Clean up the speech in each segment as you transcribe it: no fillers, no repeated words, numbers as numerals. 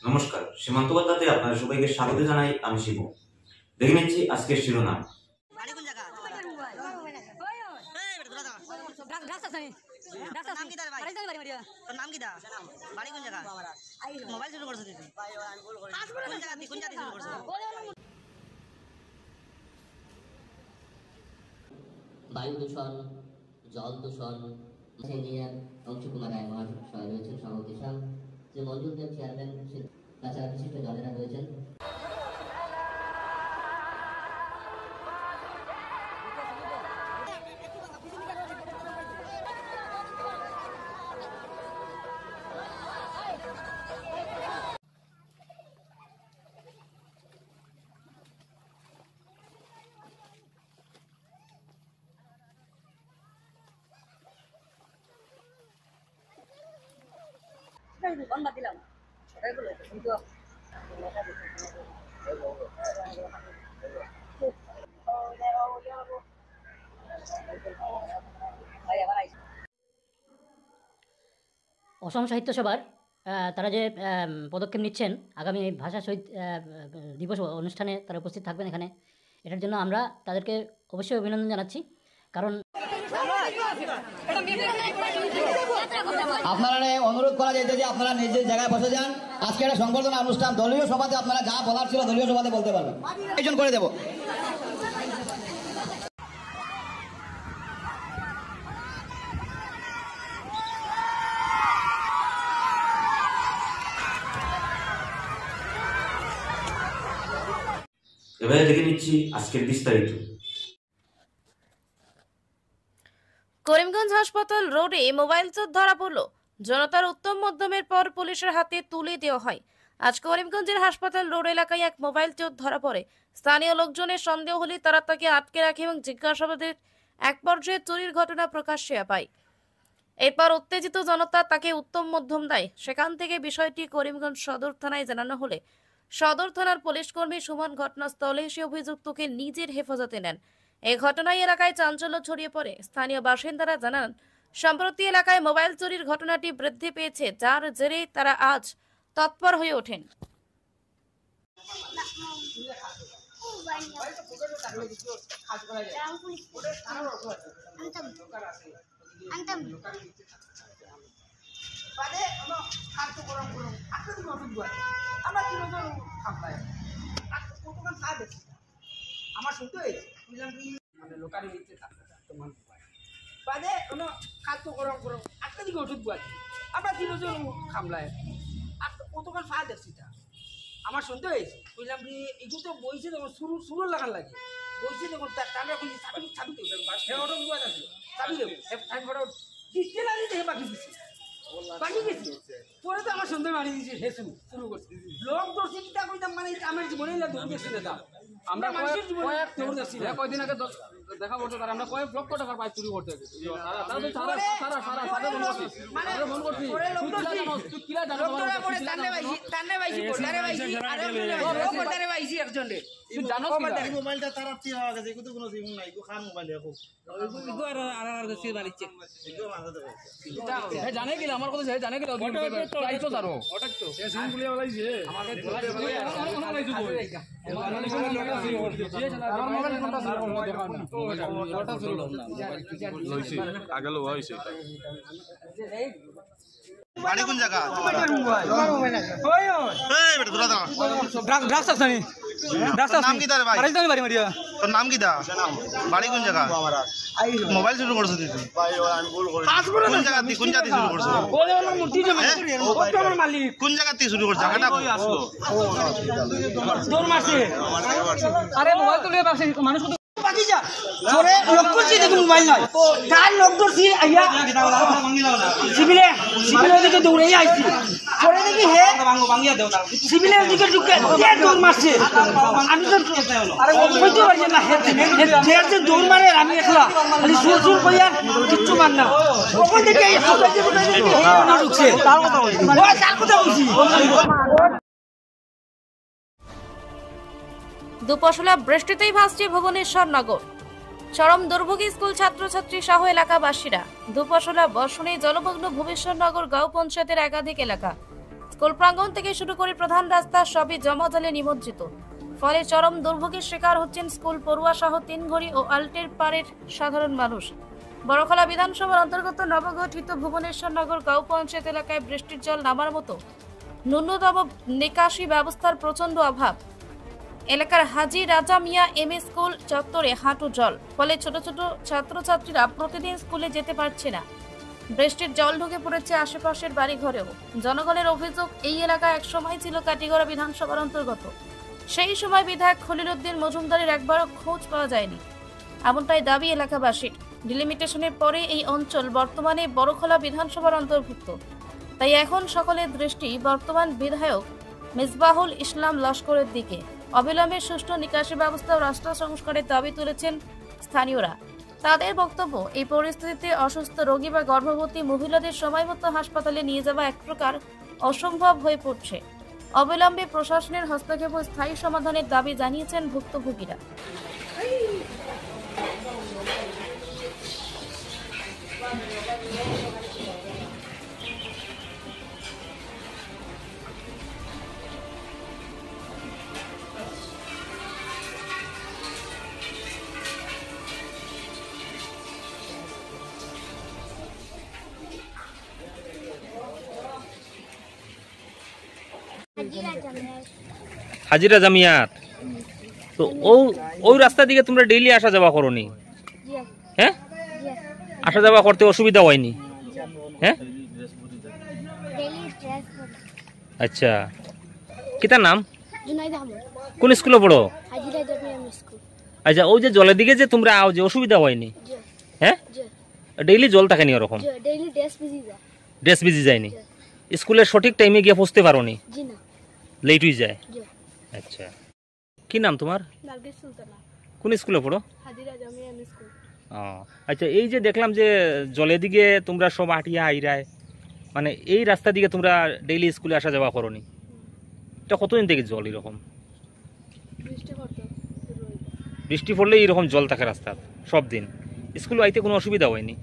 নমস্কার, সীমান্ত বার্তাতে আপনাদের সবাইকে স্বাগত জানাই। আমি শিব। দেখে নিচ্ছি আজকের শিরোনাম। বায়ু দূষণ, জল দূষণ, ইঞ্জিনিয়ার অংশকুমার রায় মহাশয় রয়েছেন সভাপতি সাহেব, যে মজুমদার চেয়ারম্যান, তাছাড়া বিশিষ্ট জনেরা রয়েছেন। দিলাম অসম সাহিত্য সভার তারা যে পদক্ষেপ নিচ্ছেন আগামী ভাষা শহীদ দিবস অনুষ্ঠানে তারা উপস্থিত থাকবেন এখানে, এটার জন্য আমরা তাদেরকে অবশ্যই অভিনন্দন জানাচ্ছি। কারণ আপনারা অনুরোধ করা যেতে যে আপনারা নিজের জায়গায় বসে যান। আজকে একটা সংবর্ধনা অনুষ্ঠান, দলীয় সভাতে আপনারা যা বলার ছিল দলীয় সভাতে বলতে পারবেন। আয়োজন করে দেব। এবারে দেখে নিচ্ছি আজকের বিস্তারিত। করিমগঞ্জ হাসপাতাল রোডে মোবাইল চোর ধরা পড়ল। জনতার উত্তম মধ্যমের পর পুলিশের হাতে তুলে দেওয়া হয়। আজ করিমগঞ্জের হাসপাতাল রোড এলাকায় এক মোবাইল চোর ধরা পড়ে। স্থানীয় লোকজনের সন্দেহ হলে তারা তাকে আটকে রাখে এবং জিজ্ঞাসাবাদের এক পর্যায়ে চুরির ঘটনা প্রকাশ্যে পায়। এরপর উত্তেজিত জনতা তাকে উত্তম মধ্যম দেয়। সেখান থেকে বিষয়টি করিমগঞ্জ সদর থানায় জানানো হলে সদর থানার পুলিশ কর্মী সুমন ঘটনাস্থলে এসে অভিযুক্তকে নিজের হেফাজতে নেন। এই ঘটনায় এলাকায় চাঞ্চল্য ছড়িয়ে পড়ে। স্থানীয় বাসিন্দারা জানান, সম্প্রতি এলাকায় মোবাইল চুরির ঘটনাটি বৃদ্ধি পেয়েছে, যার জেরে তারা আজ তৎপর হয়ে ওঠেন। আমার শুনতে বুঝলাম কি মানে লোকালি নিতে তোমার বাদে কোনো খাদ্য গরম গরম একটা দিকে ওষুধ বুয়াছি আমরা তিনজন খামলায় আর কতক্ষণ ফা দেখছি তা আমার শুনতে হয়েছে বুঝলাম কি এগুলো তো বইছে তখন শুরু লাগান লাগে বইছে তখন টাকা খুঁজি ছাবি অটো বুয়া আছে ছাবি দেবো টাইম ফটো দিতে লাগে হে বাকি দিচ্ছি বাকি গেছি পরে তো আমার সন্ধ্যে মারি দিয়েছি হে শুরু করছি লোক দর্শি কিতা কইতাম মানে আমার জীবনে দৌড় গেছি না আমরা কয়েকদিন আগে দেখা করতে তারা আমরা কয়েক লক্ষ টাকার পাইপ চুরি করতে মোবাইলটা তারা হওয়া গেছে এগুলো কোনো জীবন নাই খান মোবাইল জানে কিনা আমার কথা জানে কিনা বাড়ি কোন জায়গা নাম কি তার ভাই তোর নাম কি দা বাড়ি কোন জায়গা মোবাইল শুরু করছো তুই কোন জায়গা থেকে কোন জাতি শুরু করছো কোন জায়গা থেকে শুরু করছো জায়গাটা আরে মোবাইল তো নিয়ে মানুষ বাকিজা ধরে লোক করছি দেখুন মোবাইল নয় কার লোক ধরছি আইয়া সিভিলে দিকে দৌড়ে আইছি পরে দেখি হে সিভিলের দিকে ঢুকে কে দৌড় মারছে আমি তো আরে কইতে পারছি না হে যে দৌড় মারে আমি একলা খালি সুর কইয়া কিচ্ছু মান না ওখান থেকে এই হাতে না ঢুকছে তার কথা বলছি দুপশলা বৃষ্টিতেই ভাসছে ভুবনেশ্বর নগর। চরম দুর্ভোগী স্কুল ছাত্রছাত্রী সহ এলাকাবাসীরা। দুপশলা বর্ষণে জলমগ্ন ভুবনেশ্বর নগর গাঁও পঞ্চায়েতের একাধিক এলাকা। স্কুল প্রাঙ্গণ থেকে শুরু করে প্রধান রাস্তা সবই জমাজলে নিমজ্জিত। ফলে চরম দুর্ভোগের শিকার হচ্ছেন স্কুল পড়ুয়া সহ তিনঘড়ি ও আল্টের পাড়ের সাধারণ মানুষ। বড়খলা বিধানসভার অন্তর্গত নবগঠিত ভুবনেশ্বর নগর গাঁও পঞ্চায়েত এলাকায় বৃষ্টির জল নামার মতো ন্যূনতম নিকাশি ব্যবস্থার প্রচন্ড অভাব। এলাকার হাজি রাজা মিয়া এমএ স্কুল চত্বরে হাঁটু জল, ফলে ছোট ছোট ছাত্রছাত্রীরা প্রতিদিন স্কুলে যেতে পারছে না। বৃষ্টির জল ঢুকে পড়েছে আশেপাশের বাড়ি ঘরেও। জনগণের অভিযোগ, এই এলাকা একসময় ছিল কাটিগড়া বিধানসভার অন্তর্গত। সেই সময় বিধায়ক খলিল উদ্দিন মজুমদারের একবারও খোঁজ পাওয়া যায়নি, এমনটাই দাবি এলাকাবাসীর। ডিলিমিটেশনের পরে এই অঞ্চল বর্তমানে বড়খলা বিধানসভার অন্তর্ভুক্ত। তাই এখন সকলের দৃষ্টি বর্তমান বিধায়ক মিসবাহুল ইসলাম লস্করের দিকে। অবিলম্বে সুষ্ঠু নিকাশি ব্যবস্থা ও রাস্তা সংস্কারের দাবি তুলেছেন স্থানীয়রা। তাদের বক্তব্য, এই পরিস্থিতিতে অসুস্থ রোগী বা গর্ভবতী মহিলাদের সময়মতো হাসপাতালে নিয়ে যাওয়া এক প্রকার অসম্ভব হয়ে পড়ছে। অবিলম্বে প্রশাসনের হস্তক্ষেপ ও স্থায়ী সমাধানের দাবি জানিয়েছেন ভুক্তভোগীরা। হাজিরা জামিয়াত। তো ওই রাস্তা দিকে তোমরা ডেইলি আসা যাওয়া করনি? হ্যাঁ, আসা যাওয়া করতে অসুবিধা হয়নি? হ্যাঁ, আচ্ছা। কিতার নাম? কোন স্কুলে পড়ো? আচ্ছা, ওই যে জলের দিকে যে তোমরা আও, যে অসুবিধা হয়নি? হ্যাঁ, ডেইলি জল থাকেনি ওরকম? ড্রেস ভিজি যায়নি? স্কুলের সঠিক টাইমে গিয়ে পৌঁছতে পারো নি? লেট হয়ে যায়? আচ্ছা। কি নাম তোমার? কোন স্কুলে পড়ো? আচ্ছা, এই যে দেখলাম যে জলের দিকে তোমরা সব আটিয়া আইরায়, মানে এই রাস্তা দিকে তোমরা ডেইলি স্কুলে আসা যাওয়া করো নি? এটা কতদিন থেকে জল এরকম? বৃষ্টি পড়লে এরকম জল থাকে রাস্তা সব দিন? স্কুলে আইতে কোনো অসুবিধা হয়নি?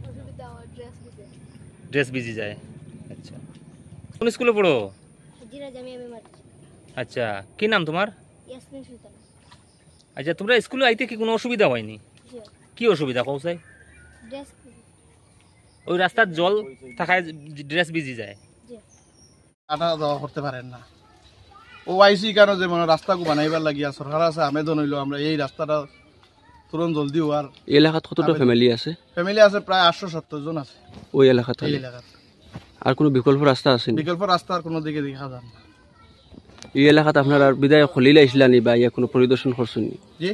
ড্রেস ভিজি যায়? আচ্ছা। কোন স্কুলে পড়ো? আচ্ছা, কি নাম তোমার? আচ্ছা, তোমরা স্কুলে আইতে কি কোনো অসুবিধা হয়নি? কি অসুবিধা কৌসাই? ওই রাস্তার জল থাকায় ড্রেস ভিজি যায়? আটা দেওয়া করতে পারেন না। ও আইসি কেন যে মানে রাস্তাকে বানাইবার লাগিয়া সরকার আছে আবেদন হইলো আমরা এই রাস্তাটা তুরন্ত জলদি হওয়ার। এলাকাত কতটা ফ্যামিলি আছে? ফ্যামিলি আছে প্রায় 870 জন আছে ওই এলাকাত। এই এলাকাত আর কোনো বিকল্প রাস্তা আছে? বিকল্প রাস্তা আর কোনো দিকে দেখা যায় না। এই এলাকাত আপনার আর বিধায়ক খলিল আইসলানি বা ইয়া কোনো পরিদর্শন করছেন? জি,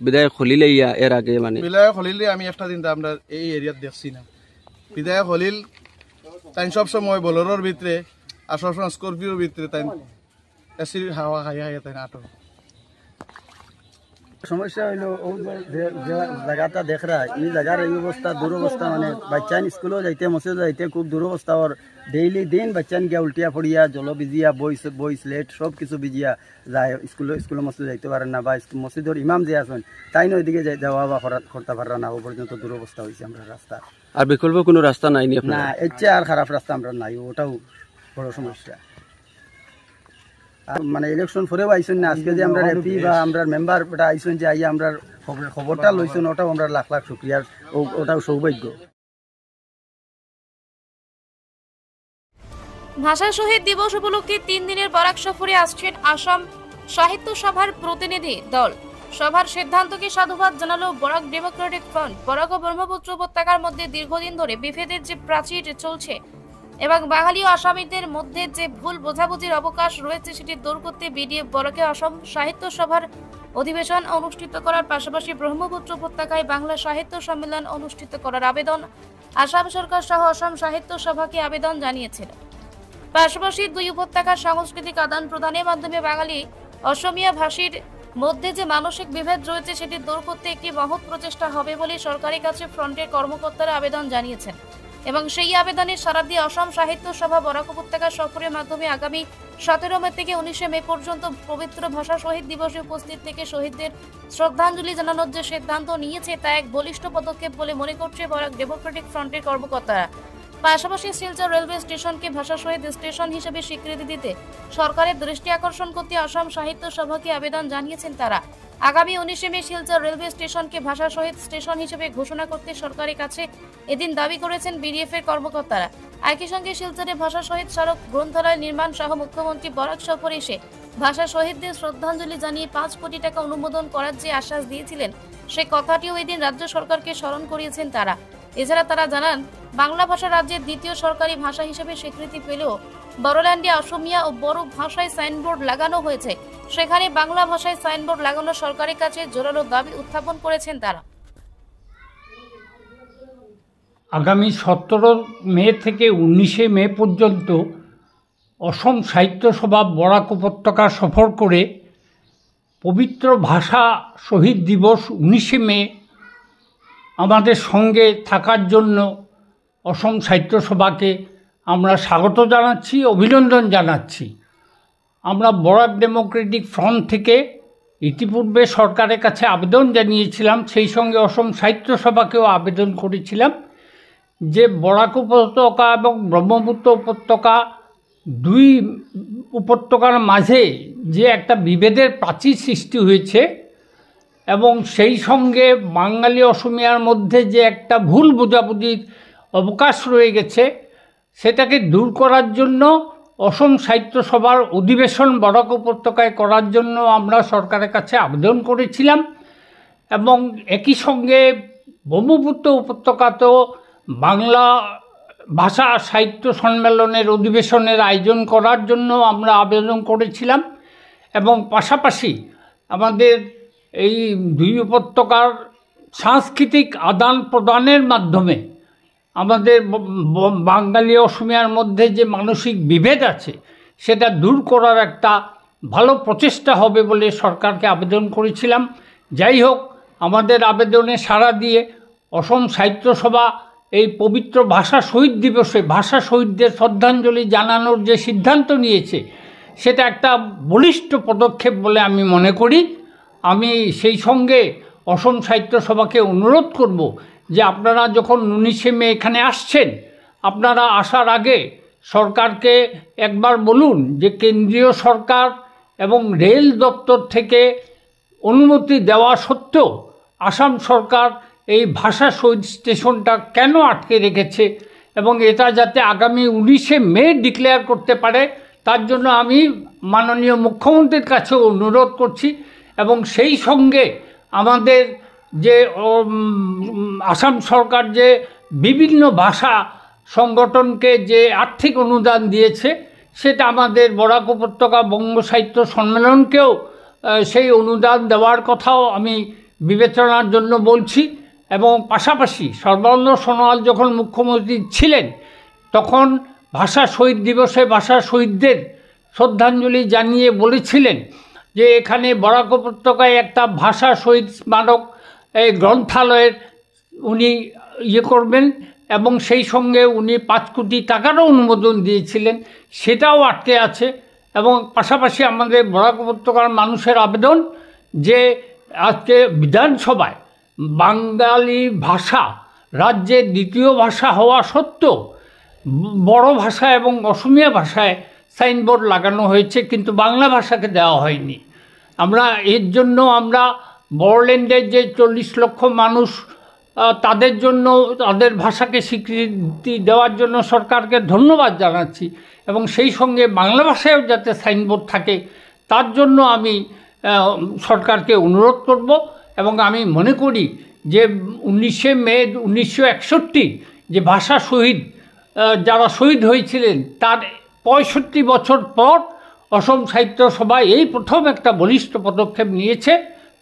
বিধায়ক খলিল ইয়া এর আগে মানে বিধায়ক খলিলে আমি একটা দিন আমরা এই এরিয়াত দেখছি না। বিধায়ক খলিল তাই সব সময় বোলেরোর ভিতরে আর সবসময় স্করপিওর ভিতরে তাই এসির হাওয়া খাইয়া খাইয়া তাই আটো। সমস্যা হইলো যে জায়গাটা দেখ রা এই জায়গার এই অবস্থা দুরবস্থা, মানে বাচ্চান স্কুলেও যাইতে মসজিদ যাইতে খুব দুরবস্থা। ওর ডেইলি দিন বাচ্চান গিয়া উল্টিয়া পড়িয়া জল ভিজিয়া বই স্লেট সব কিছু ভিজিয়া যায় স্কুলে মসজিদ যাইতে পারেন না, বা মসজিদের ইমাম যে আছেন তাই না ওইদিকে যাওয়া বা করতে পারে না। ও পর্যন্ত দুরবস্থা হয়েছে আমরা রাস্তা। আর বিকল্প কোনো রাস্তা নাই না, এর চেয়ে আর খারাপ রাস্তা আমরা নাই, ওটাও বড় সমস্যা। মানে ইলেকশন পরেও আইসেন না, আজকে যে আমরা এমপি বা আমরা মেম্বার আইসেন যে আইয়া আমরা খবরটা লইছেন, ওটাও আমরা লাখ লাখ শুক্রিয়ার, ওটাও সৌভাগ্য। ভাষা শহীদ দিবস উপলক্ষে 3 দিনের বরাক সফরে আসছেন আসাম সাহিত্য সভার প্রতিনিধি দল। সভার সিদ্ধান্তকে সাধুবাদ জানালো বরাক ডেমোক্রেটিক ফ্রন্ট। বরাক ও ব্রহ্মপুত্র উপত্যকার মধ্যে দীর্ঘদিন ধরে বিভেদের যে প্রাচীর চলছে এবং বাঙালি ও আসামিদের মধ্যে যে ভুল বোঝাবুঝির অবকাশ রয়েছে সেটি দূর করতে বিডিএফ বরাকে অসম সাহিত্য সভার অধিবেশন অনুষ্ঠিত করার পাশাপাশি ব্রহ্মপুত্র উপত্যকায় বাংলা সাহিত্য সম্মেলন অনুষ্ঠিত করার আবেদন আসাম সরকার সহ অসম সাহিত্য সভাকে আবেদন জানিয়েছিল। পাশাপাশি দুই উপত্যকার সাংস্কৃতিক আদান প্রদানের মাধ্যমে বাঙালি অসমিয়া ভাষীর মধ্যে যে মানসিক বিভেদ রয়েছে সেটি দূর করতে একটি মহৎ প্রচেষ্টা হবে বলে সরকারের কাছে ফ্রন্টের কর্মকর্তারা আবেদন জানিয়েছেন এবং সেই আবেদনের সাড়া দিয়ে অসম সাহিত্য সভা বরাক উপত্যকা সফরের মাধ্যমে আগামী 17 মে থেকে 19 মে পর্যন্ত পবিত্র ভাষা শহীদ দিবসে উপস্থিত থেকে শহীদদের শ্রদ্ধাঞ্জলি জানানোর যে সিদ্ধান্ত নিয়েছে তা এক বলিষ্ঠ পদক্ষেপ বলে মনে করছে বরাক ডেমোক্রেটিক ফ্রন্টের কর্মকর্তারা। পাশাপাশি শিলচর রেলওয়ে স্টেশনকে ভাষা শহীদ স্টেশন হিসেবে স্বীকৃতি দিতে সরকারের দৃষ্টি আকর্ষণ করতে অসম সাহিত্য সভাকে আবেদন জানিয়েছেন তারা। আগামী 19 মে শিলচর রেলওয়ে স্টেশনকে ভাষা শহীদ স্টেশন হিসেবে ঘোষণা করতে সরকারের কাছে এদিন দাবি করেছেন বিডিএফ এর কর্মকর্তারা। একই সঙ্গে শিলচরে ভাষা শহীদ স্মারক গ্রন্থালয় নির্মাণ সহ মুখ্যমন্ত্রী বরাক সফরে এসে ভাষা শহীদদের শ্রদ্ধাঞ্জলি জানিয়ে 5 কোটি টাকা অনুমোদন করার যে আশ্বাস দিয়েছিলেন সেই কথাটিও এদিন রাজ্য সরকারকে স্মরণ করিয়েছেন তারা। এছাড়া তারা জানান, বাংলা ভাষা রাজ্যের দ্বিতীয় সরকারি ভাষা হিসেবে স্বীকৃতি পেলেও বড়োল্যান্ডে অসমিয়া ও বড়ো ভাষায় সাইনবোর্ড লাগানো হয়েছে, সেখানে বাংলা ভাষায় সাইনবোর্ড লাগানো সরকারের কাছে জোরালো দাবি উত্থাপন করেছেন তারা। আগামী 17 মে থেকে 19 মে পর্যন্ত অসম সাহিত্য সভা বরাক উপত্যকা সফর করে পবিত্র ভাষা শহীদ দিবস 19 মে আমাদের সঙ্গে থাকার জন্য অসম সাহিত্য সভাকে আমরা স্বাগত জানাচ্ছি, অভিনন্দন জানাচ্ছি। আমরা বরাক ডেমোক্রেটিক ফ্রন্ট থেকে ইতিপূর্বে সরকারের কাছে আবেদন জানিয়েছিলাম, সেই সঙ্গে অসম সাহিত্য সভাকেও আবেদন করেছিলাম যে বরাক উপত্যকা এবং ব্রহ্মপুত্র উপত্যকা দুই উপত্যকার মাঝে যে একটা বিভেদের প্রাচীর সৃষ্টি হয়েছে এবং সেই সঙ্গে বাঙালি অসমিয়ার মধ্যে যে একটা ভুল বোঝাবুঝির অবকাশ রয়ে গেছে, সেটাকে দূর করার জন্য অসম সাহিত্য সভার অধিবেশন বরাক উপত্যকায় করার জন্য আমরা সরকারের কাছে আবেদন করেছিলাম এবং একই সঙ্গে ব্রহ্মপুত্র উপত্যকাতেও বাংলা ভাষা সাহিত্য সম্মেলনের অধিবেশনের আয়োজন করার জন্য আমরা আবেদন করেছিলাম এবং পাশাপাশি আমাদের এই দুই উপত্যকার সাংস্কৃতিক আদান প্রদানের মাধ্যমে আমাদের বাঙালি অসমিয়ার মধ্যে যে মানসিক বিভেদ আছে সেটা দূর করার একটা ভালো প্রচেষ্টা হবে বলে সরকারকে আবেদন করেছিলাম। যাই হোক, আমাদের আবেদনে সাড়া দিয়ে অসম সাহিত্য সভা এই পবিত্র ভাষা শহীদ দিবসে ভাষা শহীদদের শ্রদ্ধাঞ্জলি জানানোর যে সিদ্ধান্ত নিয়েছে সেটা একটা বলিষ্ঠ পদক্ষেপ বলে আমি মনে করি। আমি সেই সঙ্গে অসম সাহিত্য সভাকে অনুরোধ করব যে আপনারা যখন 19 মে এখানে আসছেন, আপনারা আসার আগে সরকারকে একবার বলুন যে কেন্দ্রীয় সরকার এবং রেল দপ্তর থেকে অনুমতি দেওয়া সত্ত্বেও আসাম সরকার এই ভাষা শহীদ স্টেশনটা কেন আটকে রেখেছে এবং এটা যাতে আগামী 19 মে ডিক্লেয়ার করতে পারে তার জন্য আমি মাননীয় মুখ্যমন্ত্রীর কাছে অনুরোধ করছি। এবং সেই সঙ্গে আমাদের যে আসাম সরকার যে বিভিন্ন ভাষা সংগঠনকে যে আর্থিক অনুদান দিয়েছে সেটা আমাদের বরাক উপত্যকা বঙ্গ সাহিত্য সম্মেলনকেও সেই অনুদান দেওয়ার কথাও আমি বিবেচনার জন্য বলছি। এবং পাশাপাশি সর্বানন্দ সোনোয়াল যখন মুখ্যমন্ত্রী ছিলেন তখন ভাষা শহীদ দিবসে ভাষা শহীদদের শ্রদ্ধাঞ্জলি জানিয়ে বলেছিলেন যে এখানে বরাক উপত্যকায় একটা ভাষা শহীদ স্মারক গ্রন্থালয়ের উনি করবেন এবং সেই সঙ্গে উনি 5 কোটি টাকারও অনুমোদন দিয়েছিলেন, সেটাও আটকে আছে। এবং পাশাপাশি আমাদের বরাক উপত্যকার মানুষের আবেদন যে আজকে বিধানসভায় বাঙালি ভাষা রাজ্যের দ্বিতীয় ভাষা হওয়া সত্ত্বেও বড় ভাষা এবং অসমিয়া ভাষায় সাইনবোর্ড লাগানো হয়েছে, কিন্তু বাংলা ভাষাকে দেওয়া হয়নি। আমরা এর জন্য আমরা বড়োল্যান্ডের যে 40 লক্ষ মানুষ তাদের জন্য তাদের ভাষাকে স্বীকৃতি দেওয়ার জন্য সরকারকে ধন্যবাদ জানাচ্ছি এবং সেই সঙ্গে বাংলা ভাষায়ও যাতে সাইনবোর্ড থাকে তার জন্য আমি সরকারকে অনুরোধ করব। এবং আমি মনে করি যে 19 মে 1961 যে ভাষা শহীদ যারা শহীদ হয়েছিলেন তার 65 বছর পর অসম সাহিত্য সভা এই প্রথম একটা বলিষ্ঠ পদক্ষেপ নিয়েছে,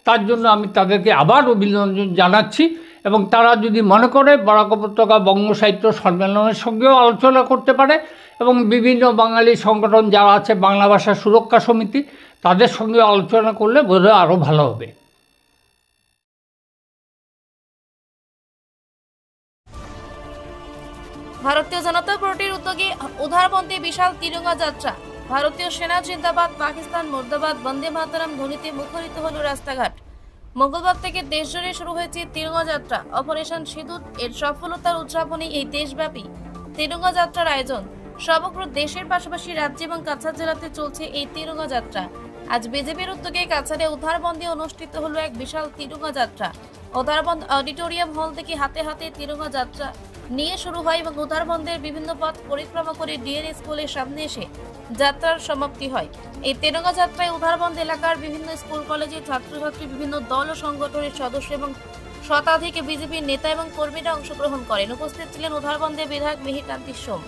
তার জন্য আমি তাদেরকে আবার অভিনন্দন জানাচ্ছি। এবং তারা যদি মনে করে বরাক উপত্যকা বঙ্গ সাহিত্য সম্মেলনের সঙ্গেও আলোচনা করতে পারে এবং বিভিন্ন বাঙালি সংগঠন যারা আছে বাংলা ভাষা সুরক্ষা সমিতি তাদের সঙ্গে আলোচনা করলে বোধহয় আরও ভালো হবে। ভারতীয় জনতা পার্টির উদ্যোগে উদারপন্থী বিশাল তিরঙ্গা যাত্রা, ভারতীয় সেনা জিন্দাবাদ, পাকিস্তান মুর্দাবাদ, বন্দে মাতরম ধ্বনিতে মুখরিত হলো রাস্তাঘাট। মঙ্গলবার থেকে দেশজুড়ে শুরু হয়েছে তিরঙ্গা যাত্রা। অপারেশন সিঁদুর এর সফলতার উদযাপনে এই দেশব্যাপী তিরঙ্গা যাত্রার আয়োজন। সমগ্র দেশের পাশাপাশি রাজ্য এবং কাছাড় জেলাতে চলছে এই তিরঙ্গা যাত্রা। আজ বিজেপির উদ্যোগে কাছাড়ে উদ্ধারবন্দে অনুষ্ঠিত হলো এক বিশাল তিরঙ্গা যাত্রা। উদ্ধারবন্দ অডিটোরিয়াম হল থেকে হাতে হাতে তিরঙ্গা যাত্রা নিয়ে শুরু হয় এবং উদ্ধারবন্দের বিভিন্ন পথ পরিক্রমা করে ডিএনএ স্কুলের সামনে এসে যাত্রার সমাপ্তি হয়। এই তিরঙ্গা যাত্রায় উদ্ধারবন্দ এলাকার বিভিন্ন স্কুল কলেজের ছাত্রছাত্রী, বিভিন্ন দল ও সংগঠনের সদস্য এবং শতাধিক বিজেপির নেতা এবং কর্মীরা অংশগ্রহণ করেন। উপস্থিত ছিলেন উদ্ধারবন্দের বিধায়ক মিহিরকান্তি সোম।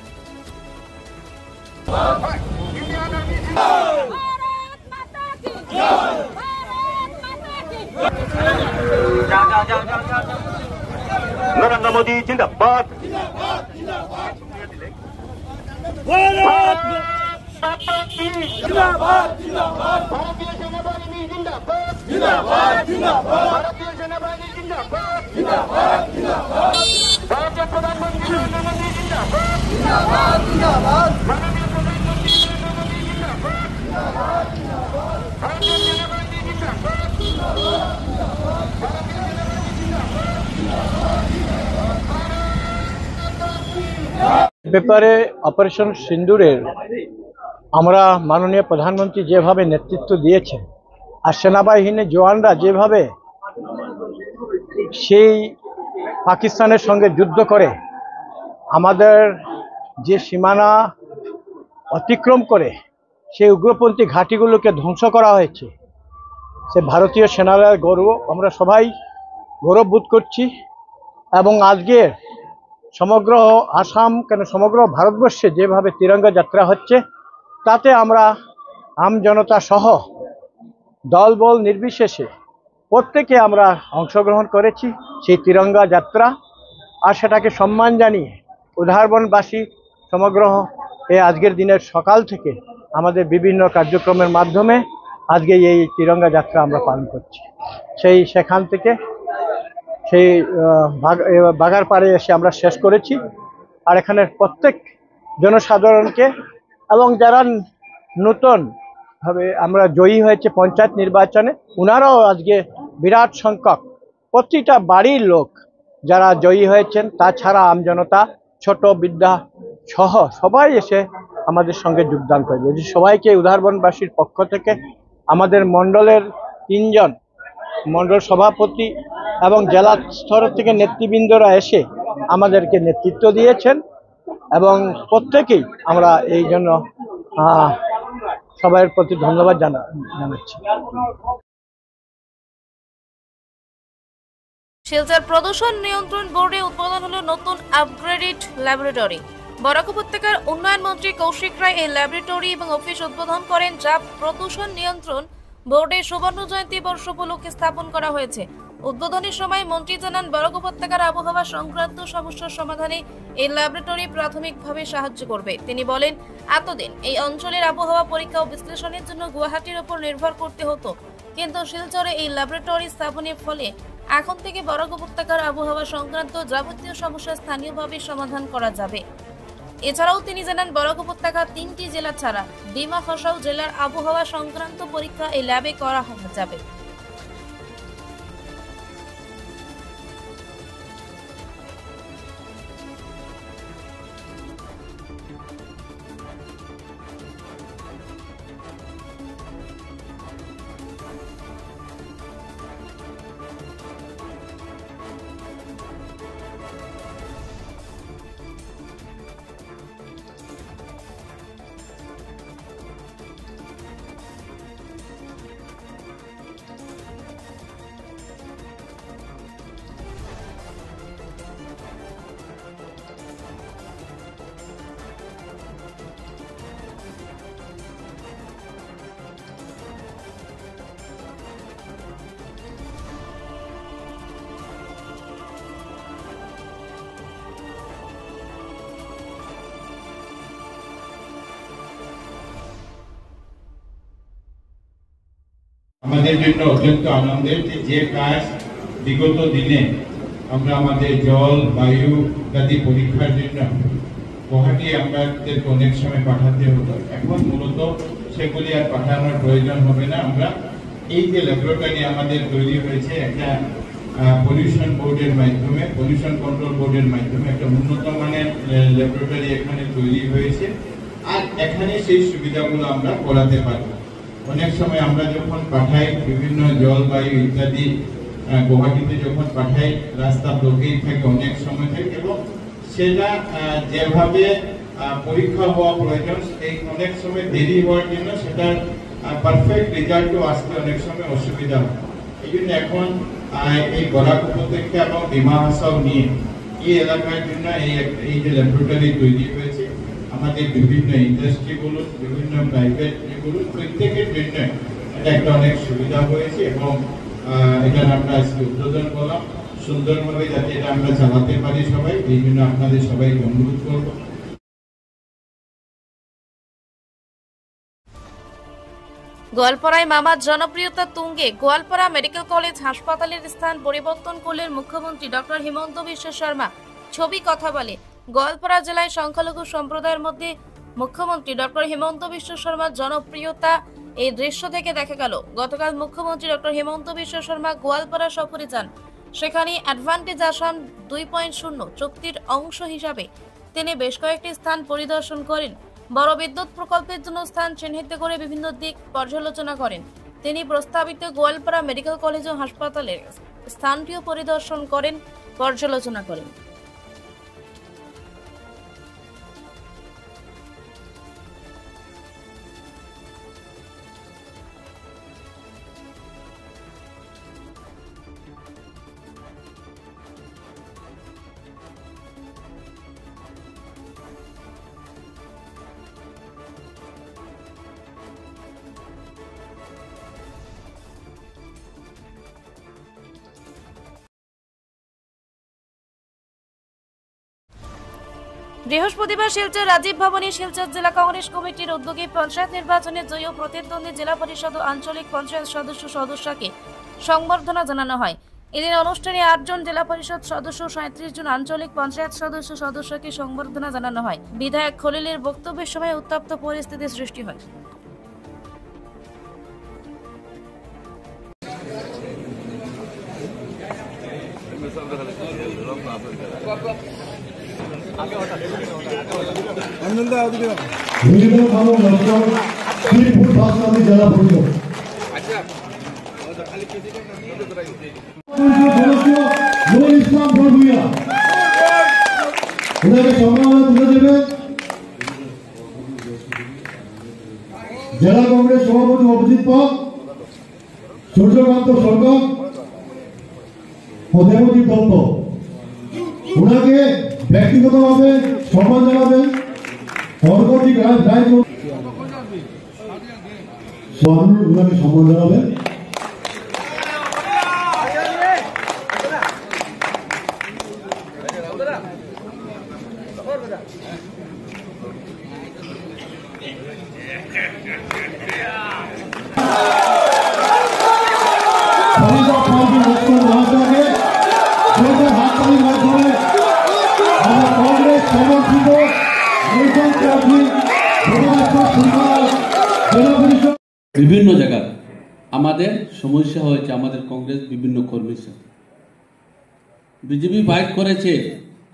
नरेंद्र मोदी जिंदाबाद। ব্যাপারে অপারেশন সিন্দুরের আমরা মাননীয় প্রধানমন্ত্রী যেভাবে নেতৃত্ব দিয়েছেন আর সেনাবাহিনীর জওয়ানরা যেভাবে সেই পাকিস্তানের সঙ্গে যুদ্ধ করে আমাদের যে সীমানা অতিক্রম করে সেই উগ্রপন্থী ঘাঁটিগুলোকে ধ্বংস করা হয়েছে, সে ভারতীয় সেনার গৌরব আমরা সবাই গৌরববোধ করছি। এবং আজকের সমগ্র আসাম কেন সমগ্র ভারতবর্ষে যেভাবে তিরঙ্গা যাত্রা হচ্ছে তাতে আমরা আম জনতা সহ দলবল নির্বিশেষে প্রত্যেকে আমরা অংশগ্রহণ করেছি সেই তিরঙ্গা যাত্রা। আর সেটাকে সম্মান জানিয়ে উদ্ধারবনবাসী সমগ্র এই আজকের দিনের সকাল থেকে আমাদের বিভিন্ন কার্যক্রমের মাধ্যমে আজকে এই তিরঙ্গা যাত্রা আমরা পালন করছি। সেখান থেকে সেই বাগারপাড়ে এসে আমরা শেষ করেছি। আর এখানে প্রত্যেক জনসাধারণকে এবং যারা নতুনভাবে আমরা জয়ী হয়েছে পঞ্চায়েত নির্বাচনে, ওনারাও আজকে বিরাট সংখ্যক প্রতিটা বাড়ির লোক যারা জয়ী হয়েছেন, তাছাড়া আমজনতা ছোট বিদ্যা সহ সবাই এসে আমাদের সঙ্গে যোগদান করবে। সবাইকে উদ্ধারবনবাসীর পক্ষ থেকে আমাদের মণ্ডলের 3 জন মণ্ডল সভাপতি এবং জেলা স্তর থেকে নেতৃবৃন্দরা এসে আমাদেরকে নেতৃত্ব দিয়েছেন এবং প্রত্যেকেই আমরা এই জন্য সবার প্রতি ধন্যবাদ জানাচ্ছি। শিলচর প্রদূষণ নিয়ন্ত্রণ বোর্ডে উদ্বোধন হলো নতুন আপগ্রেডেড ল্যাবরেটরি। বরাক উপত্যকার উন্নয়ন মন্ত্রী কৌশিক রায় এই ল্যাবরেটরি এবং অফিস উদ্বোধন করেন, যা প্রদূষণ নিয়ন্ত্রণ বোর্ডের সুবর্ণ জয়ন্তী বর্ষ উপলক্ষে স্থাপন করা হয়েছে। উদ্বোধনের সময় মন্ত্রী জানান, বরাক উপত্যকার আবহাওয়া সংক্রান্ত সমস্যার সমাধানে এই ল্যাবরেটরি প্রাথমিকভাবে সাহায্য করবে। তিনি বলেন, এতদিন এই অঞ্চলের আবহাওয়া পরীক্ষা ও বিশ্লেষণের জন্য গুয়াহাটির উপর নির্ভর করতে হতো, কিন্তু শিলচরে এই ল্যাবরেটরি স্থাপনের ফলে এখন থেকে বরাক উপত্যকার আবহাওয়া সংক্রান্ত যাবতীয় সমস্যা স্থানীয়ভাবে সমাধান করা যাবে। এছাড়াও তিনি জানান, বরাক উপত্যকা 3টি জেলা ছাড়া ডিমা হাসাও জেলার আবহাওয়া সংক্রান্ত পরীক্ষা এই ল্যাবে করা যাবে। আমাদের জন্য অত্যন্ত আনন্দের যে কাজ বিগত দিনে আমরা আমাদের জল বায়ু ইত্যাদি পরীক্ষার জন্য গুয়াহাটি আমাদেরকে অনেক সময় পাঠাতে হতো, এখন মূলত সেগুলি আর পাঠানোর প্রয়োজন হবে না। আমরা এই যে ল্যাবরেটরি আমাদের তৈরি হয়েছে, একটা পলিউশন বোর্ডের মাধ্যমে, পলিউশন কন্ট্রোল বোর্ডের মাধ্যমে একটা উন্নত মানের ল্যাবরেটরি এখানে তৈরি হয়েছে। আর এখানে সেই সুবিধাগুলো আমরা করাতে পারবো। অনেক সময় আমরা যখন পাঠাই বিভিন্ন জলবায়ু ইত্যাদি গুয়াহাটিতে যখন পাঠাই, রাস্তা ব্লকেই থাকে, অনেক সময় থাকে এবং সেটা যেভাবে পরীক্ষা হওয়া প্রয়োজন এই অনেক সময় দেরি হওয়ার জন্য সেটার পারফেক্ট রেজাল্টও আসতে অনেক সময় অসুবিধা হয়। এই জন্য এখন এই বরাক উপত্যকা এবং ডিমা হাসাও নিয়ে এই এলাকার জন্য এই যে ল্যাবরেটরি তৈরি হয়েছে, আমাদের বিভিন্ন ইন্ডাস্ট্রি বলুন, বিভিন্ন প্রাইভেট বলুন, প্রত্যেকের জন্য এটা একটা অনেক সুবিধা হয়েছে এবং এটা আমরা আজকে উদ্বোধন করলাম সুন্দরভাবে, যাতে এটা আমরা চালাতে পারি সবাই। এই জন্য আপনাদের সবাইকে অনুরোধ করবো। গোয়ালপাড়ায় মামার জনপ্রিয়তা তুঙ্গে গোয়ালপাড়া মেডিকেল কলেজ হাসপাতালের স্থান পরিবর্তন করলেন মুখ্যমন্ত্রী ডক্টর হিমন্ত বিশ্ব শর্মা। ছবি কথা বলে। গোয়ালপাড়া জেলায় সংখ্যালঘু সম্প্রদায়ের মধ্যে মুখ্যমন্ত্রী ডক্টর হিমন্ত বিশ্ব শর্মার জনপ্রিয়তা এই দৃশ্য থেকে দেখা গেল। গতকাল মুখ্যমন্ত্রী ডক্টর হিমন্ত বিশ্ব শর্মা গোয়ালপাড়া সফরে যান। সেখানে অ্যাডভান্টেজ আসাম 2.0 চুক্তির অংশ হিসাবে তিনি বেশ কয়েকটি স্থান পরিদর্শন করেন। বড় বিদ্যুৎ প্রকল্পের জন্য স্থান চিহ্নিত করে বিভিন্ন দিক পর্যালোচনা করেন। তিনি প্রস্তাবিত গোয়ালপাড়া মেডিকেল কলেজ ও হাসপাতালের স্থানটিও পরিদর্শন করেন, পর্যালোচনা করেন। বৃহস্পতিবার শিলচর রাজীব ভবনে শিলচর জেলা কংগ্রেস কমিটির উদ্যোগে পঞ্চায়েত নির্বাচনে জয়ী ও প্রতিদ্বন্দ্বী জেলা পরিষদ ও আঞ্চলিক পঞ্চায়েত সদস্যকে সংবর্ধনা জানানো হয়। এদিন অনুষ্ঠানে 8 জন জেলা পরিষদ সদস্য, 37 জন আঞ্চলিক পঞ্চায়েত সদস্যকে সংবর্ধনা জানানো হয়। বিধায়ক খলিলের বক্তব্যের সময় উত্তপ্ত পরিস্থিতি সৃষ্টি হয়। জেলা পরিষদ ইসলাম বরভূয়া ওনাকে সম্মাননা তুলে দেবেন জেলা কংগ্রেস সভাপতি অভিজিৎ পাল, সূর্যকান্ত সরকার ও দেবদীপ দত্ত। ওনাকে ব্যক্তিগতভাবে সম্মান জানাবেন পরবর্তী ওনাকে সম্মান জানাবেন। বিভিন্ন জায়গায় আমাদের সমস্যা হয়েছে, আমাদের কংগ্রেস বিভিন্ন কর্মীর সাথে। বিজেপি ফাইট করেছে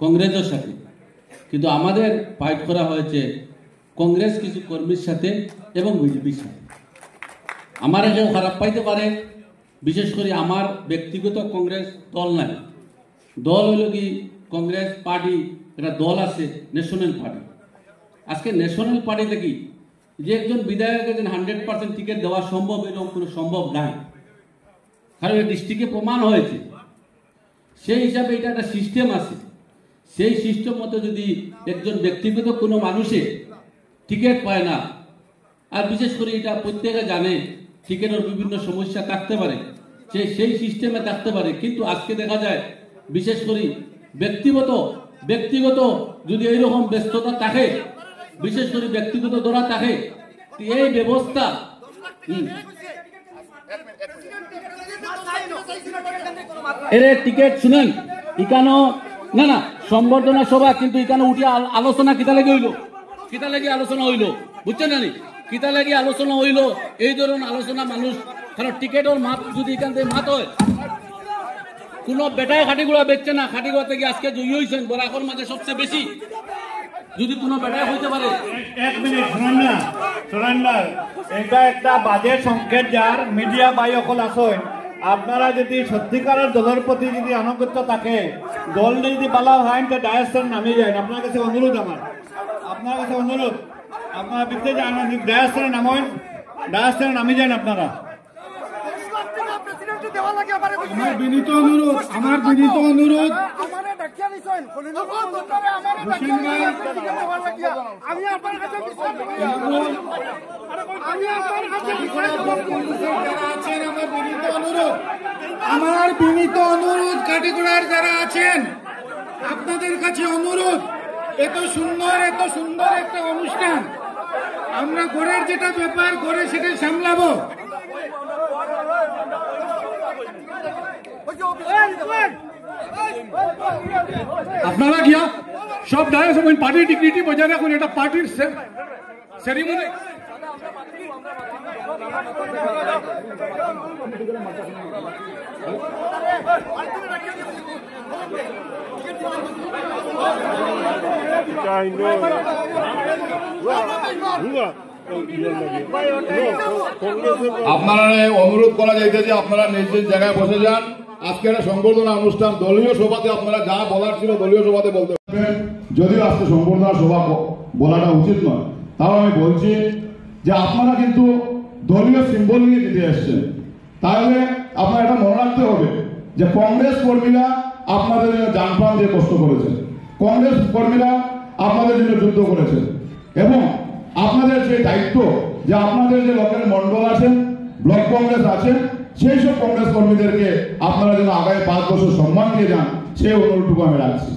কংগ্রেসের সাথে, কিন্তু আমাদের ফাইট করা হয়েছে কংগ্রেস কিছু কর্মীর সাথে এবং বিজেপির সাথে। আমার কেউ খারাপ পাইতে পারে, বিশেষ করে আমার ব্যক্তিগত কংগ্রেস দল নাই। দল হইল কি কংগ্রেস পার্টি, একটা দল আছে ন্যাশনাল পার্টি। আজকে ন্যাশনাল পার্টিতে কি যে একজন বিধায়ককে 100% টিকিট দেওয়া সম্ভব, এরকম কোনো সম্ভব নাই। কারণ এই ডিস্ট্রিক্টে প্রমাণ হয়েছে। সেই হিসাবে এটা একটা সিস্টেম আছে। সেই সিস্টেম মতো যদি একজন ব্যক্তিগত কোনো মানুষে টিকিট পায় না, আর বিশেষ করে এটা প্রত্যেকে জানে টিকিটের বিভিন্ন সমস্যা থাকতে পারে, সেই সিস্টেমে থাকতে পারে। কিন্তু আজকে দেখা যায় বিশেষ করে ব্যক্তিগত যদি এইরকম ব্যস্ততা থাকে, বিশেষ করে ব্যক্তিগত দ্বারা থাকে, এই ব্যবস্থা এর টিকিট শুনেন এখানে না সম্বর্ধনা সভা, কিন্তু এখানে উঠিয়া আলোচনা কিতা লেগে আলোচনা হইল, বুঝছেন না? কিতা লেগে আলোচনা হইল এই ধরনের আলোচনা মানুষ, কারণ টিকিটের মাপ যদি এখান থেকে মাত হয়, কোনো বেটায় খাটিগুড়া বেচছে না, খাটিগুড়া থেকে আজকে জয়ী হয়েছেন বরাকর মাঝে সবচেয়ে বেশি। যদি কোনো বেটায় হইতে পারে। এক মিনিট শোনেন না, এটা একটা বাজে সংকেত যার মিডিয়া বাই অকল আসেন। আপনারা যদি সত্যিকারের দলের প্রতি যদি আনুগত্য থাকে, দল যদি বালা হয় তো ডায়াসের নামে যায়। আপনার কাছে অনুরোধ, আপনার কাছে অনুরোধ, আপনারা বিদ্যে যান, ডায়াসের নামেন, ডায়াসের নামে যান আপনারা। আমার বিনীত অনুরোধ, আমার বিনীত অনুরোধ কাটিগড়ার যারা আছেন আপনাদের কাছে অনুরোধ, এত সুন্দর একটা অনুষ্ঠান, আমরা ঘরের যেটা ব্যাপার ঘরে সেটা সামলাবো। আপনারা গিয়া সব ডায়াস পার্টির ডিগনিটি বজায় রাখুন, এটা পার্টির সেরিমনি। আপনারা অনুরোধ করা যাইতে যে আপনারা নিজ নিজ জায়গায় বসে যান। আজকে একটা সংবর্ধনা অনুষ্ঠান, দলীয় সভাতে আপনারা যা বলার ছিল দলীয় সভাতে বলতে পারবেন। যদিও আজকে সংবর্ধনা সভা বলাটা উচিত নয়, তাও আমি বলছি যে আপনারা কিন্তু দলীয় সিম্বল নিয়ে দিতে এসছেন। তাহলে আপনারা এটা মনে রাখতে হবে যে কংগ্রেস কর্মীরা আপনাদের জন্য জানপ্রাণ দিয়ে কষ্ট করেছেন, কংগ্রেস কর্মীরা আপনাদের জন্য যুদ্ধ করেছেন, এবং আপনাদের যে দায়িত্ব যে আপনাদের যে লোকের মন্ডল আছেন, ব্লক কংগ্রেস আছেন, সেই সব কংগ্রেস কর্মীদেরকে আপনারা যেন আগামী 5 বছর সম্মান দিয়ে যান, সেই অনুরোধটুকু আমি রাখছি।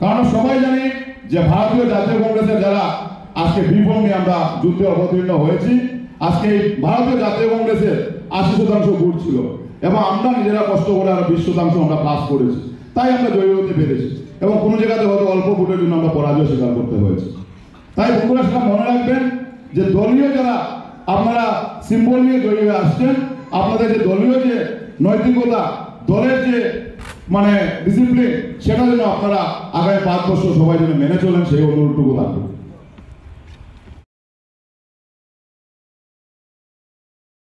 কারণ সবাই জানি যে ভারতীয় জাতীয় কংগ্রেসের যারা আজকে বিফল নিয়ে আমরা যুদ্ধে অবতীর্ণ হয়েছি, আজকে এই ভারতীয় জাতীয় কংগ্রেসের 80% ভোট ছিল, এবং আমরা নিজেরা কষ্ট করে আরো 20% আমরা পাস করেছি, তাই আমরা জয়ী হতে পেরেছি, এবং কোনো জায়গাতে হয়তো অল্প ভোটের জন্য আমরা পরাজয় স্বীকার করতে হয়েছে। তাই বন্ধুরা সেটা মনে রাখবেন যে দলীয় যারা আপনারা সিম্বল নিয়ে জয়ী হয়ে আসছেন, আপনাদের যে দলীয় যে নৈতিকতা, দলের যে মানে ডিসিপ্লিন, সেটা যেন আপনারা আগামী 5 বছর সবাই যেন মেনে চলেন, সেই অনুরোধটুকু থাকবে।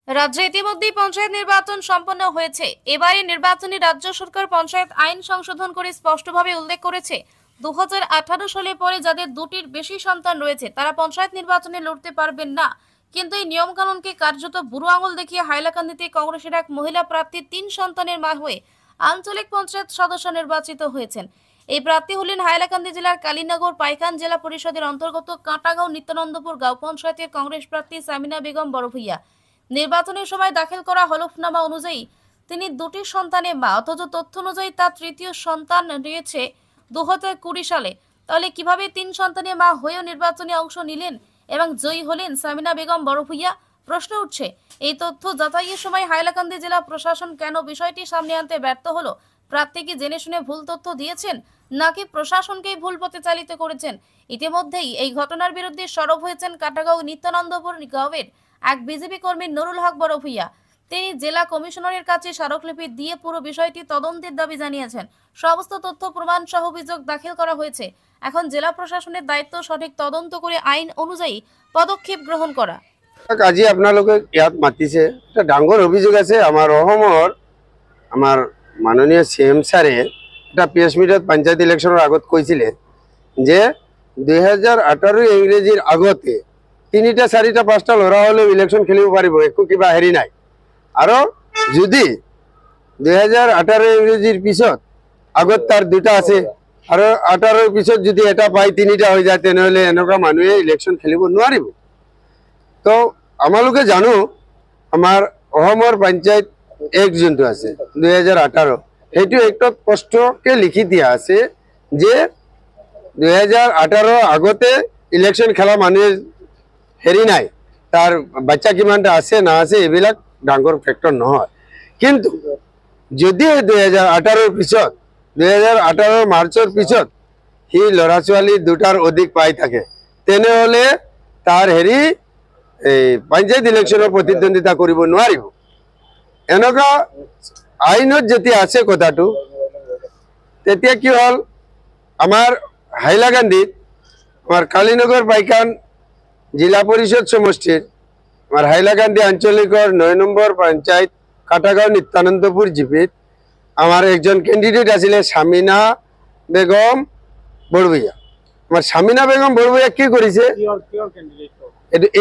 রাজ্যে ইতিমধ্যেই পঞ্চায়েত নির্বাচন সম্পন্ন হয়েছে। এবারে নির্বাচনী রাজ্য সরকার পঞ্চায়েত আইন সংশোধন করে স্পষ্টভাবে উল্লেখ করেছে 2018 সালে পরে যাদের 2টির বেশি সন্তান রয়েছে তারা পঞ্চায়েত নির্বাচনে লড়তে পারবেন না। কিন্তু এই নিয়মকানুনকে কার্যত বুড়ো আঙুল দেখিয়ে হাইলাকান্দিতে কংগ্রেসের এক মহিলা প্রার্থী 3 সন্তানের মা হয়ে আঞ্চলিক পঞ্চায়েত সদস্য নির্বাচিত হয়েছেন। এই প্রার্থী হলেন হাইলাকান্দি জেলার কালীনগর পাইকান জেলা পরিষদের অন্তর্গত কাঁটাগাঁও নিত্যানন্দপুর গাঁও পঞ্চায়েতের কংগ্রেস প্রার্থী সামিনা বেগম বড়ভূইয়া। নির্বাচনের সময় দাখিল করা হলফনামা অনুযায়ী তিনি 2টি সন্তানের মা, অথচ তথ্য অনুযায়ী তার 3য় সন্তান রয়েছে 2020 সালে। তাহলে কিভাবে 3 সন্তানের মা হয়েও নির্বাচনে অংশ নিলেন এবং জয়ী হলেন সামিনা বেগম বড়ভূইয়া? প্রশ্ন উঠছে। এই তথ্য যাচাইয়ের সময় হাইলাকান্দি জেলা প্রশাসন কেন বিষয়টি সামনে আনতে ব্যর্থ হলো? প্রার্থী কি জেনে শুনে ভুল তথ্য দিয়েছেন, নাকি প্রশাসনকেই ভুল পথে চালিত করেছেন? ইতিমধ্যেই এই ঘটনার বিরুদ্ধে সরব হয়েছেন কাটাগাঁও নিত্যানন্দপুর গাঁওয়ের এক বিজেপি কর্মী নুরুল হক বড়ভূইয়া। তিনি জেলা কমিশনারের কাছে স্মারকলিপি দিয়ে পুরো বিষয়টি তদন্তের দাবি জানিয়েছেন। সমস্ত তথ্য প্ৰমাণ সহ অভিযোগ দাখিল করা হয়েছে। এখন জেলা প্রশাসনের দায়িত্ব সঠিক তদন্ত করে আইন অনুযায়ী পদক্ষেপ গ্রহণ করা। আজি আপোনালোকে ইয়াত মাতিছে, এটা ডাঙৰ অভিযোগ আছে। আমাৰ অসমৰ আমাৰ মাননীয় CM ছাৰে এটা প্ৰেছ মিটত পঞ্চায়ত ইলেকশ্যনৰ আগত কৈছিলে যে 2018 ইংৰেজীৰ আগতে 3টা 4টা 5টা ল'ৰা হ'লেও ইলেকশ্যন খেলিব পাৰিব, একো কিবা হেৰি নাই। আৰু যদি 2018 ইংৰেজীৰ পিছত আগত তাৰ 2টা আছে আৰু 18ৰ পিছত যদি এটা পাই 3টা হৈ যায়, তেনেহ'লে এনেকুৱা মানুহে ইলেকশ্যন খেলিব নোৱাৰিব। তো আমালোকে জানো আমাৰ অসমৰ পঞ্চায়ত এক্ট যোনটো আছে 2018, সেইটো এক্টত স্পষ্টকে লিখি দিয়া আছে যে 2018 আগতে ইলেকশ্যন খেলা মানুহে হেৰি নাই, তাৰ বাচ্চা কিমানটা আছে না আছে এইবিলাক ডাঙৰ ফেক্টৰ নহয়। কিন্তু যদি 2018ৰ পিছত 2018 মাৰ্চৰ পিছত সি ল'ৰা ছোৱালী 2টাৰ অধিক পাই থাকে, তেনেহ'লে তাৰ হেৰি এই পঞ্চায়ত ইলেকশ্যনৰ প্ৰতিদ্বন্দ্বিতা কৰিব নোৱাৰিব। এনেকুৱা আইনত যেতিয়া আছে কথাটো, তেতিয়া কি হ'ল, আমাৰ হাইলাকান্দিত আমার কালীনগর পাইকান জিলা পরিষদ সমষ্টির আমার হাইলাকান্দি আঞ্চলিকর 9 নম্বর পঞ্চায়েত কাটাগাঁও নিত্যানন্দপুর জিপিত আমার একজন ক্যান্ডিডেট আছিল শামিনা বেগম বড়ভূঞা। আমার শামিনা বেগম বড়ভূঞা কি করেছে,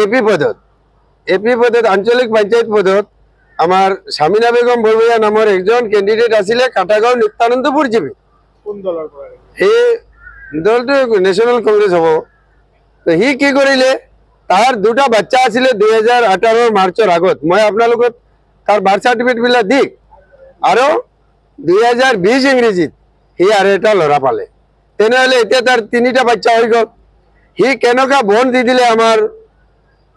এপি পদত আঞ্চলিক পঞ্চায়েত পদত আমার শামিনা বেগম বড়ভূঞা নামের একজন ক্যান্ডিডেট আছিল কাটাগাঁও নিত্যানন্দপুর জিপিত। এই দলটো ন্যাশনাল কংগ্রেস হব। তো সি কি কৰিলে, তার দুটা বাচ্চা আছিল 2018 মাৰ্চৰ আগত। মই আপোনালোকক তাৰ বাৰ্থ চাৰ্টিফিকেট বিলাক দি আৰু 2020 ইংরেজিত সি আৰু এটা ল'ৰা পালে। তেনেহলে এতিয়া তাৰ 3টা বাচ্চা হৈ গ'ল। সি কেনেকুৱা বন দি দিলে আমাৰ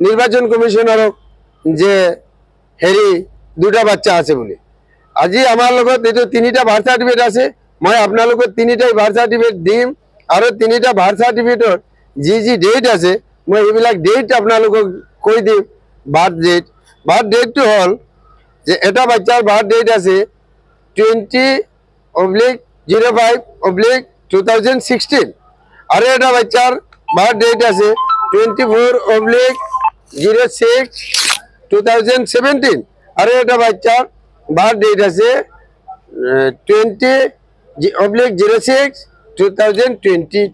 নিৰ্বাচন কমিশনারক যে হেৰি দুটা বাচ্চা আছে বুলি। আজি আমাৰ লগত এইটো 3টা বাৰ্থ চাৰ্টিফিকেট আছে। মই আপোনালোকক 3টাই বাৰ্থ চাৰ্টিফিকেট দিম আৰু 3টা বাৰ্থ চাৰ্টিফিকেটৰ যি ডেট আছে মই এইবিলাক ডেট আপোনালোকক কৈ দিম। বাৰ্থ ডেটটো হ'ল যে এটা বাচ্চাৰ বাৰ্থ ডেট আছে 20/05/2016 আৰু এটা বাচ্চাৰ বাৰ্থ ডেট আছে 24/06/2017 আৰু এটা বাচ্চাৰ বাৰ্থ ডেট আছে 20/06/2020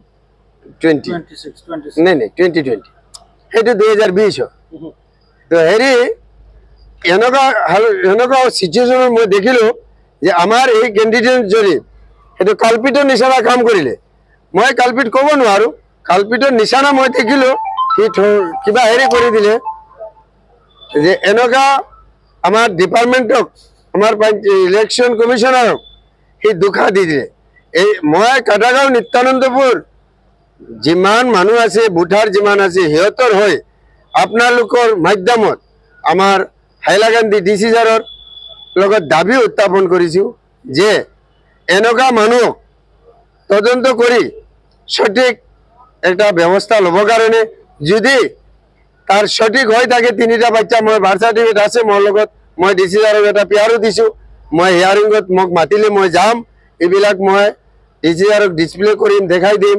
नहीं 2020 সেইটো 2020 তো হেৰি এনেকুৱা সিচুৱেশ্যন মই দেখিলো যে আমাৰ এই ক্যান্ডিডেট যদি সেইটো কালপিটৰ নিচিনা কাম কৰিলে, মই কালপিট ক'ব নোৱাৰো, কালপিটৰ নিচিনা মই দেখিলো সি কিবা হেৰি কৰি দিলে যে এনেকুৱা আমাৰ ডিপাৰ্টমেণ্টক আমাৰ ইলেকশ্যন কমিশনাৰক সি দুখা দি দিলে। এই মই কাটাগাঁও নিত্যানন্দপুৰ যিমান মানুহ আছে, বুঠাৰ যিমান আছে, সিহঁতৰ হৈ আপোনালোকৰ মাধ্যমত আমাৰ হাইলাকান্দি ডিচি ছাৰৰ লগত দাবী উত্থাপন কৰিছোঁ যে এনেকুৱা মানুহক তদন্ত কৰি সঠিক একটা ব্যৱস্থা ল'বৰ কাৰণে, যদি তাৰ সঠিক হৈ থাকে 3টা বাচ্চা, মই বাৰ্থ চাৰ্টিফিকেট আছে মোৰ লগত, মই ডিচি ছাৰক এটা পিয়াৰো দিছোঁ, মই হিয়াৰিঙত মোক মাতিলে মই যাম, এইবিলাক মই ডিচি ছাৰক ডিসপ্লে কৰিম, দেখাই দিম।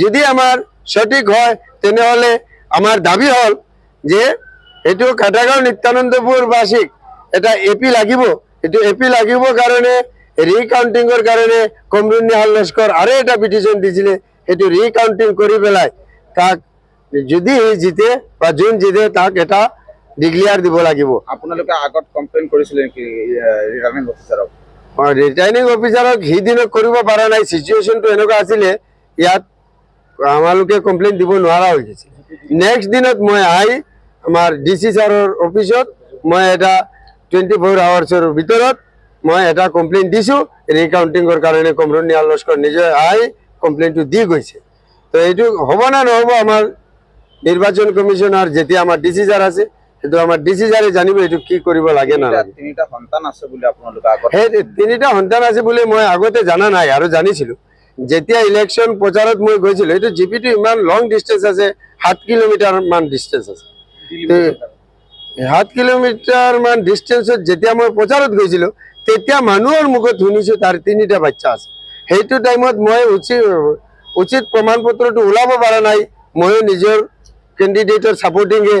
যদি আমাৰ সঠিক হয় তেনেহলে আমাৰ দাবী হল যে এইটো কাটাগাঁও নিত্যানন্দপুৰবাসীক এটা এপি লাগিব। এইটো এপি লাগিব কাৰণে ৰিকাউণ্টিঙৰ কাৰণে কমৰুন্নিহাল লস্কৰ আৰু এটা পিটিশন দিছিলে, এইটো ৰিকাউণ্টিং কৰি পেলাই তাক যদি জিতে বা যোন জিতে তাক এটা ডিক্লিয়াৰ দিব লাগিব। আপোনালোকে আগত কমপ্লেইন কৰিছিলে নেকি ৰিটাৰ্নিং অফিচাৰক? ৰিটাৰ্নিং অফিচাৰক সিদিনত কৰিব পৰা নাই, সিচুৱেশ্যনটো এনেকুৱা আছিলে ইয়াত আমালোকে কমপ্লেইন দিব নোৱাৰা হৈ গৈছে। নেক্সট দিনত মই আহি আমাৰ ডিচি ছাৰৰ অফিচত মই এটা 24 আৱাৰ্ছৰ ভিতৰত মই এটা কমপ্লেইন দিছোঁ ৰিকাউণ্টিঙৰ কাৰণে। কমৰুন্নিহাল লস্কৰ নিজে আহি কমপ্লেইনটো দি গৈছে। তো এইটো হ'ব না নহ'ব আমাৰ নিৰ্বাচন কমিশনাৰ যেতিয়া আমাৰ ডিচি ছাৰ আছে, সেইটো আমাৰ ডিচি ছাৰে জানিব এইটো কি কৰিব লাগে না লাগে। 3টা সন্তান আছে বুলি আপোনালোকে আগত? সেই 3টা সন্তান আছে বুলি মই আগতে জানা নাই আৰু জানিছিলোঁ যেতিয়া ইলেকশ্যন প্ৰচাৰত মই গৈছিলোঁ। এইটো জিপিটো ইমান লং ডিষ্টেঞ্চ আছে, 7 কিলোমিটাৰ মান ডিষ্টেঞ্চ আছে। 7 কিলোমিটাৰ মান ডিষ্টেঞ্চত যেতিয়া মই প্ৰচাৰত গৈছিলোঁ তেতিয়া মানুহৰ মুখত শুনিছোঁ তাৰ 3টা বাচ্চা আছে। সেইটো টাইমত মই উচিত প্ৰমাণ পত্ৰটো ওলাব পৰা নাই। ময়ো নিজৰ কেণ্ডিডেটৰ ছাপৰ্টিঙে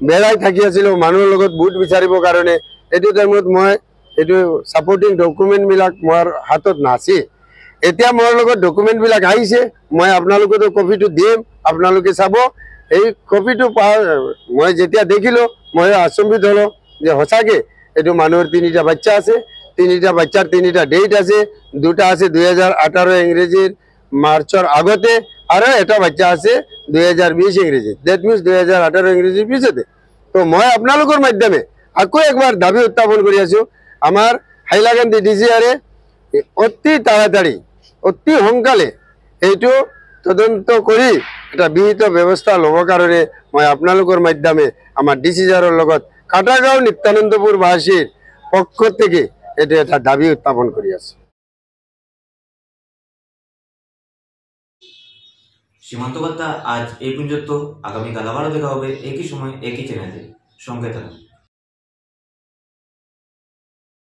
বেৰাই থাকি আছিলোঁ মানুহৰ লগত ভোট বিচাৰিবৰ কাৰণে। এইটো টাইমত মই এইটো ছাপৰ্টিং ডকুমেণ্টবিলাক মোৰ হাতত নাছিল। এতিয়া মোৰ লগত ডকুমেণ্টবিলাক আহিছে, মই আপোনালোকতো কপিটো দিম, আপোনালোকে চাব। এই কপিটো মই যেতিয়া দেখিলোঁ মই আচম্বিত হলোঁ যে সঁচাকৈ এইটো মানুহৰ 3টা বাচ্চা আছে, 3টা বাচ্চাৰ 3টা ডেট আছে, দুটা আছে 2018 ইংরেজির মার্চর আগতে আৰু এটা বাচ্চা আছে 2020 ইংরেজিত। দ্যাট মিনস 2018 ইংরেজির পিছতে। তো মই আপোনালোকৰ মাধ্যমে আকৌ একবাৰ দাবী উত্থাপন কৰি আছোঁ, আমাৰ হাইলাকান্দি ডিচিআৰে অতি তাড়াতাড়ি অতি সোনকালে এইটো তদন্ত কৰি এটা বিহিত ব্যৱস্থা ল'বৰ কাৰণে মই আপোনালোকৰ মাধ্যমে আমাৰ ডিচি ছাৰৰ লগত কাটাগাঁও নিত্যানন্দপুৰবাসীৰ পক্ষ থেকে এটা একটা দাবি উত্থাপন করে আছে। সীমান্ত বার্তা আজ এই পর্যন্ত। আগামীকাল আবারও দেখা হবে একই সময় একই চ্যানেলে। সঙ্গে থাকুন।